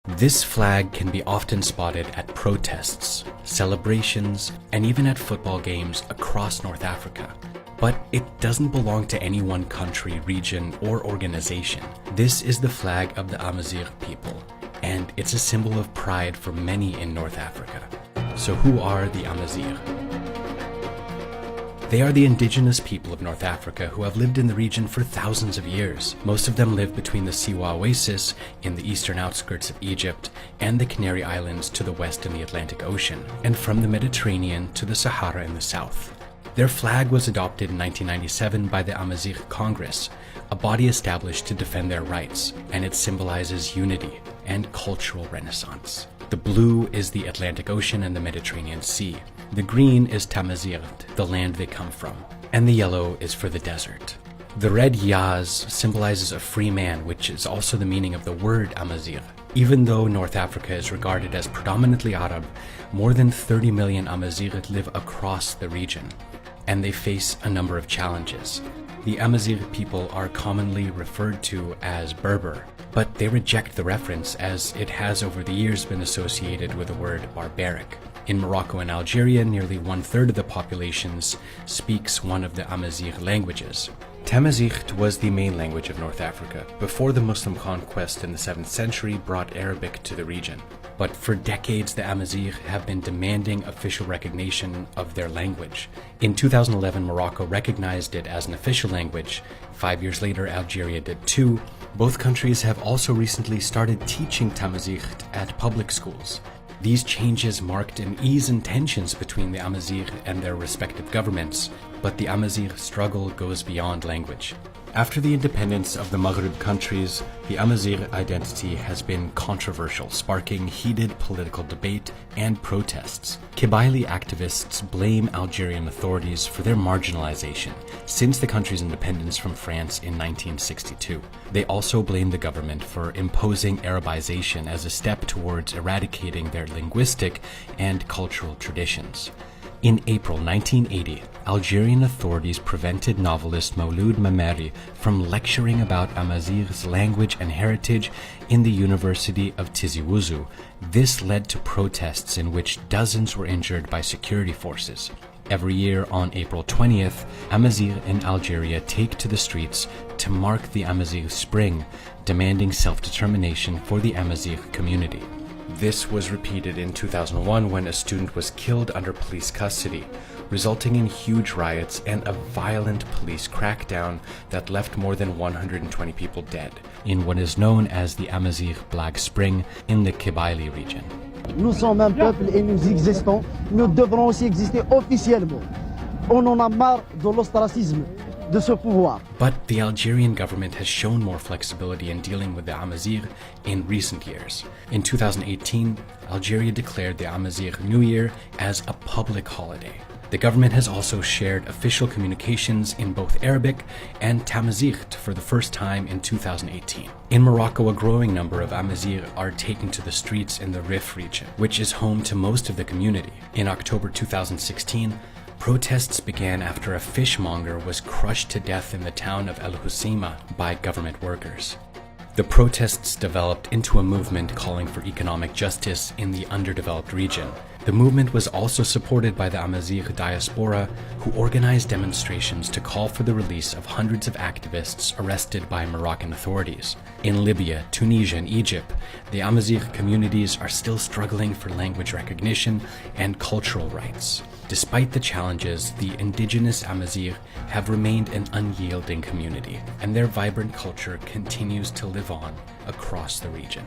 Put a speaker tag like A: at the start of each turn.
A: This flag can be often spotted at protests, celebrations, and even at football games across North Africa. But it doesn't belong to any one country, region, or organization. This is the flag of the Imazighen people, and it's a symbol of pride for many in North Africa. So who are the Imazighen? They are the indigenous people of North Africa who have lived in the region for thousands of years. Most of them live between the Siwa Oasis in the eastern outskirts of Egypt and the Canary Islands to the west in the Atlantic Ocean, and from the Mediterranean to the Sahara in the south. Their flag was adopted in 1997 by the Imazighen Congress, a body established to defend their rights, and it symbolizes unity and cultural renaissance. The blue is the Atlantic Ocean and the Mediterranean Sea. The green is Tamazight, the land they come from, and the yellow is for the desert. The red yaz symbolizes a free man, which is also the meaning of the word Imazighen. Even though North Africa is regarded as predominantly Arab, more than 30 million Imazighen live across the region, and they face a number of challenges. The Imazighen people are commonly referred to as Berber, but they reject the reference as it has over the years been associated with the word barbaric. In Morocco and Algeria, nearly 1/3 of the population speaks one of the Imazighen languages. Tamazight was the main language of North Africa before the Muslim conquest in the 7th century brought Arabic to the region. But for decades, the Imazighen have been demanding official recognition of their language. In 2011, Morocco recognized it as an official language. 5 years later, Algeria did too. Both countries have also recently started teaching Tamazight at public schools. These changes marked an ease in tensions between the Imazighen and their respective governments, but the Imazighen struggle goes beyond language. After the independence of the Maghreb countries, the Imazighen identity has been controversial, sparking heated political debate and protests. Kabylie activists blame Algerian authorities for their marginalization since the country's independence from France in 1962. They also blame the government for imposing Arabization as a step towards eradicating their linguistic and cultural traditions. In April 1980, Algerian authorities prevented novelist Mouloud Mameri from lecturing about Imazighen's language and heritage in the University of Tizi Ouzou. This led to protests in which dozens were injured by security forces. Every year on April 20th, Imazighen in Algeria take to the streets to mark the Imazighen Spring, demanding self-determination for the Imazighen community. This was repeated in 2001 when a student was killed under police custody, resulting in huge riots and a violent police crackdown that left more than 120 people dead in what is known as the Imazighen Black Spring in the Kabylie region.
B: Nous sommes un peuple et nous existons. Nous devrons aussi exister officiellement. On en a marre de l'ostracisme de ce pouvoir.
A: But the Algerian government has shown more flexibility in dealing with the Imazighen in recent years. In 2018, Algeria declared the Imazighen New Year as a public holiday. The government has also shared official communications in both Arabic and Tamazight for the first time in 2018. In Morocco, a growing number of Imazighen are taken to the streets in the Rif region, which is home to most of the community. In October 2016, protests began after a fishmonger was crushed to death in the town of El Hoceima by government workers. The protests developed into a movement calling for economic justice in the underdeveloped region. The movement was also supported by the Imazighen diaspora, who organized demonstrations to call for the release of hundreds of activists arrested by Moroccan authorities. In Libya, Tunisia, and Egypt, the Imazighen communities are still struggling for language recognition and cultural rights. Despite the challenges, the indigenous Imazighen have remained an unyielding community, and their vibrant culture continues to live on across the region.